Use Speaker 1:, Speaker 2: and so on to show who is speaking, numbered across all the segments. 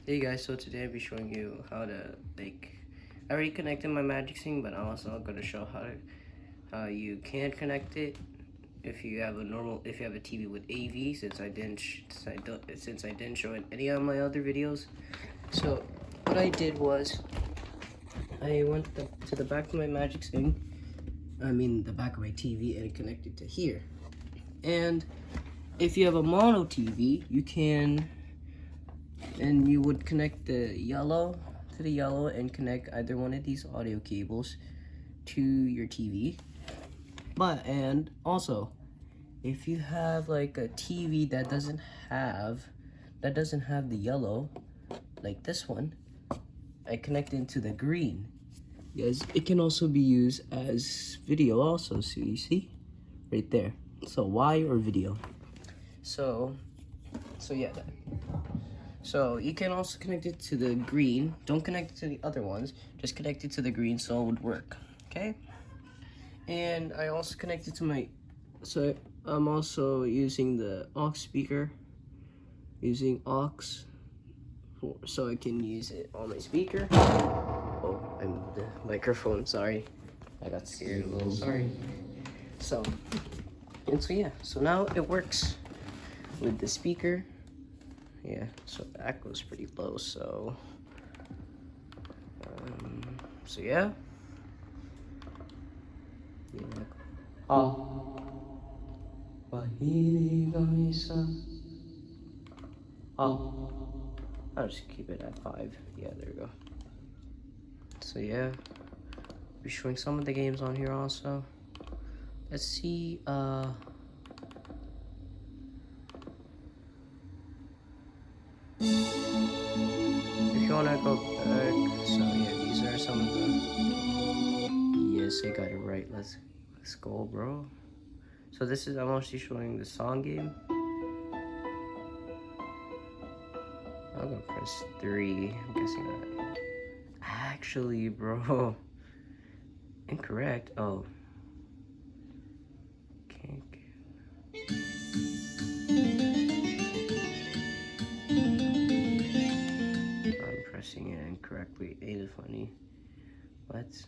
Speaker 1: Hey guys, so today I'll be showing you how to I already connected my Magic Sing, but I'm also gonna show how you can connect it if you have a TV with AV, since I didn't show it any of my other videos. So what I did was I went to the back of my Magic Sing, the back of my TV, and connected to here. And if you have a mono TV, you would connect the yellow to the yellow and connect either one of these audio cables to your TV. And also, if you have like a TV that doesn't have the yellow, like this one, I connect into the green. Yes, it can also be used as video also, so you see right there. So Y or video. So yeah. So you can also connect it to the green. Don't connect it to the other ones. Just connect it to the green so it would work. Okay? And I also connected to so I'm also using the aux speaker. Using aux so I can use it on my speaker. Oh, I moved the microphone, sorry. I got scared a little, sorry. So yeah, so now it works with the speaker. Yeah, so that goes pretty low, so yeah. I'll just keep it at 5. Yeah, there we go. So yeah, I'll be showing some of the games on here also. Let's see, if you wanna go back, so yeah, these are some of the, yes, I got it right, let's go, bro. So I'm mostly showing the song game. I'm gonna press 3, I'm guessing that. Actually, bro, incorrect, oh. I'm pressing it incorrectly, ain't it funny? What?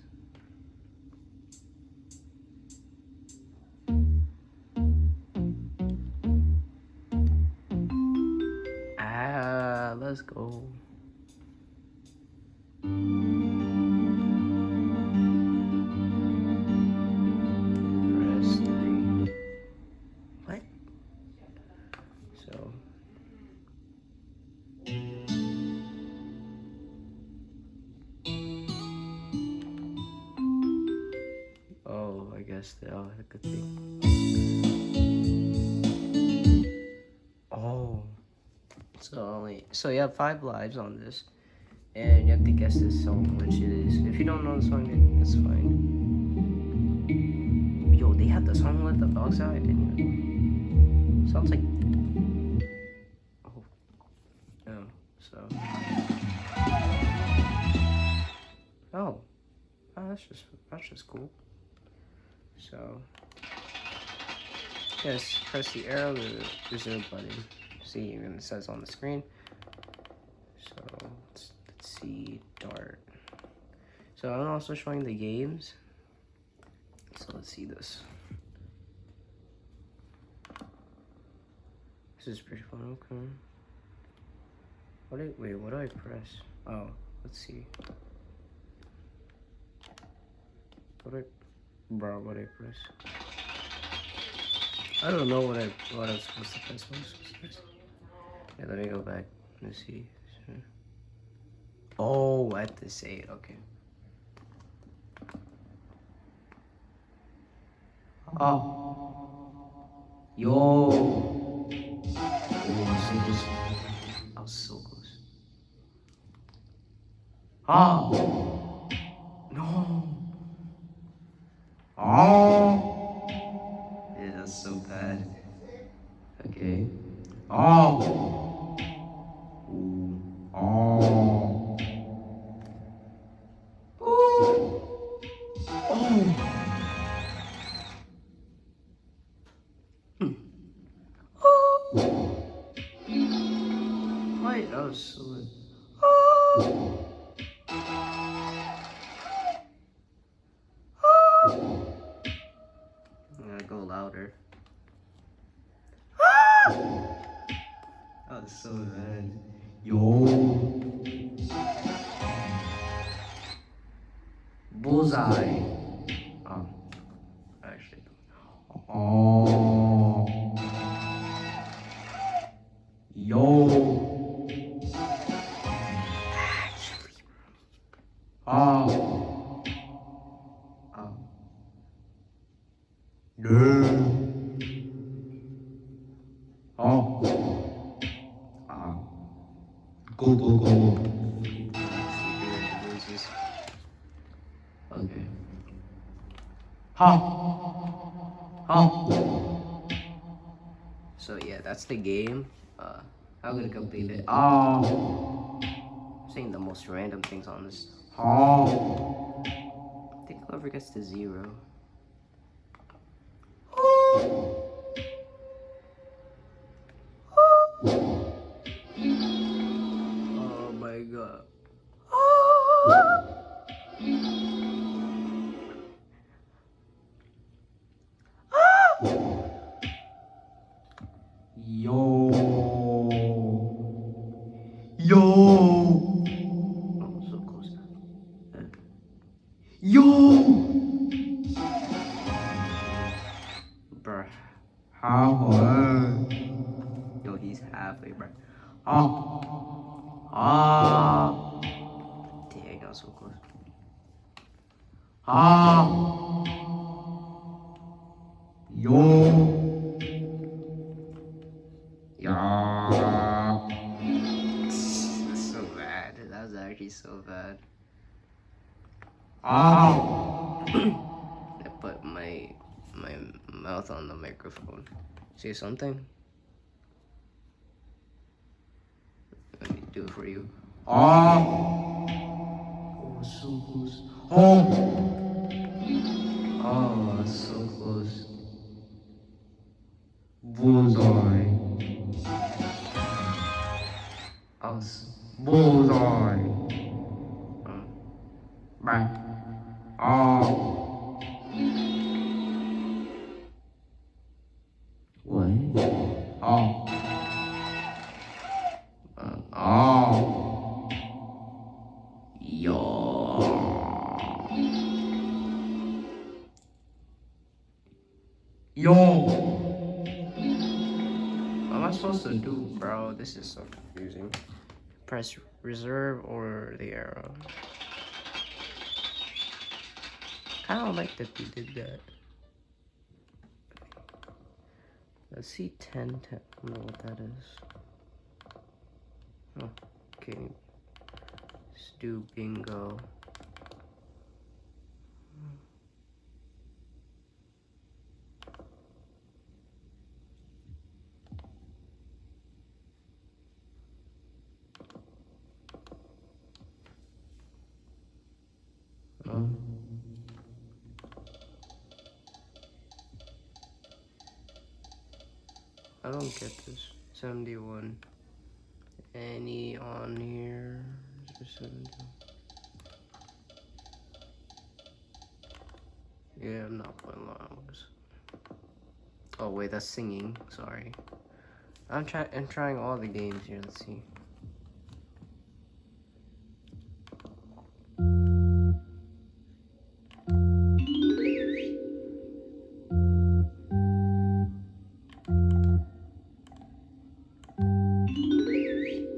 Speaker 1: Let's go. Press 3. What? So. Oh, I guess that was a good thing. Oh. So you have 5 lives on this. And you have to guess this song, which it is. If you don't know the song, then that's fine. Yo, they have the song Let the Dogs Out? I didn't even know. Sounds like... Oh. No, so... Oh. Oh, that's just cool. So... Yes, press the arrow, the resume button. See, even it says on the screen. So, let's see, Dart. So I'm also showing the games. So let's see this. This is pretty fun, okay. What do I press? Oh, let's see. What do I press? I don't know what I'm supposed to press. Yeah, let me go back. Let's see. Oh, at this 8, okay. Oh. Yo. Oh, I was so close. Oh. No. Oh. Yeah, that's so bad. Okay. Oh. Ooh. Oh. Ooh. Oh. Oh. Wait, that was so good. I'm gonna go louder. That was so bad. Yo. Bullseye. Actually. Oh. Yo. Actually. Oh. Yeah. Oh. Go, go, go. Okay. Ha. Ha. So yeah, that's the game. I'm gonna complete it. Oh. Saying the most random things on this. Oh. I think whoever gets to 0. Oh my god. Yo. Yo. Oh, so close. Yo. Bruh. Halfway. Yo, he's halfway, bruh. Oh. Ah. Dang, I was so close. Ah. Yo. Yeah. That's so bad. That was actually so bad. Ah. I put my mouth on the microphone. Say something. Let me do it for you. Ah. Oh, so close. Oh. Oh, so close. Bullseye. Us. Bullseye. Bang. Oh. What? Oh. Oh. Yo. Yo. What am I supposed to do, bro? This is so confusing. Press reserve or the arrow. I don't like that they did that. Let's see 10, 10. I don't know what that is. Oh, okay. Let's do bingo. I don't get this. 71. Any on here? 71. Yeah, I'm not playing Longos. Oh wait, that's singing. Sorry. I'm trying all the games here. Let's see.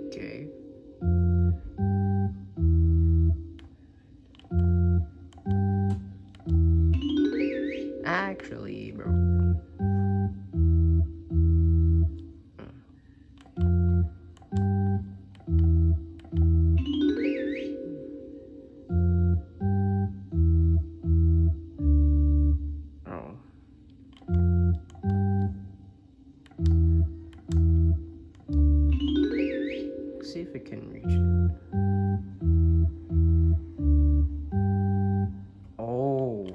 Speaker 1: Okay. Actually, bro. Oh. See if it can reach it. Oh.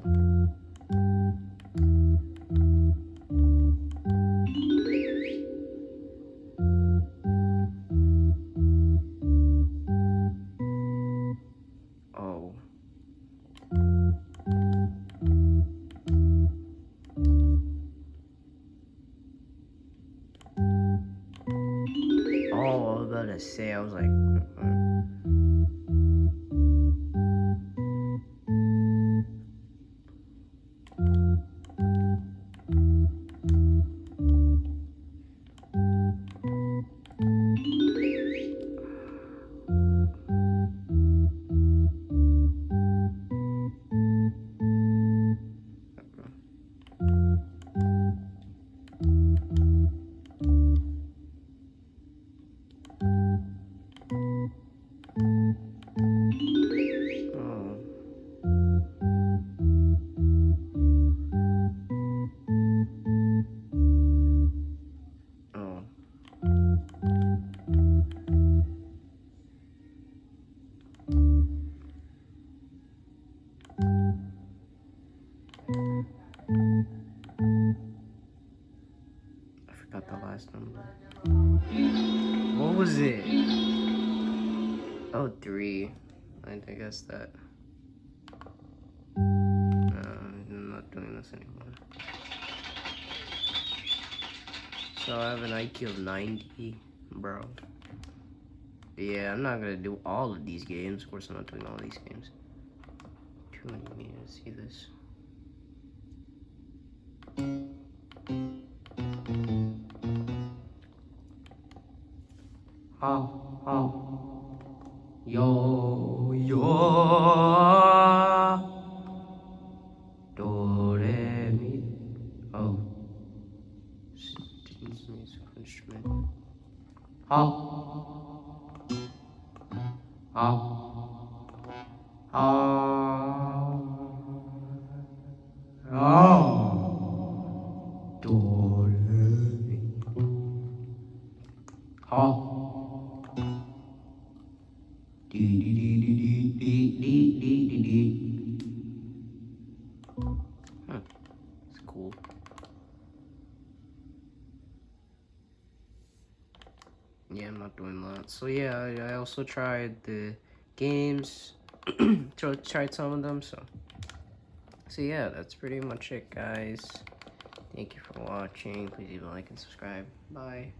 Speaker 1: to say. I was like, I forgot the last number. What was it? Oh, 3. I guess that. I'm not doing this anymore. So I have an IQ of 90, bro. Yeah, I'm not gonna do all of these games. Of course, I'm not doing all these games. Too many meters. See this? Yo, do, re, mi. Oh. Musical instrument. Do, re, mi. It's cool. Yeah, I'm not doing that. So yeah, I also tried the games. Tried some of them. So yeah, that's pretty much it, guys. Thank you for watching. Please leave a like and subscribe. Bye.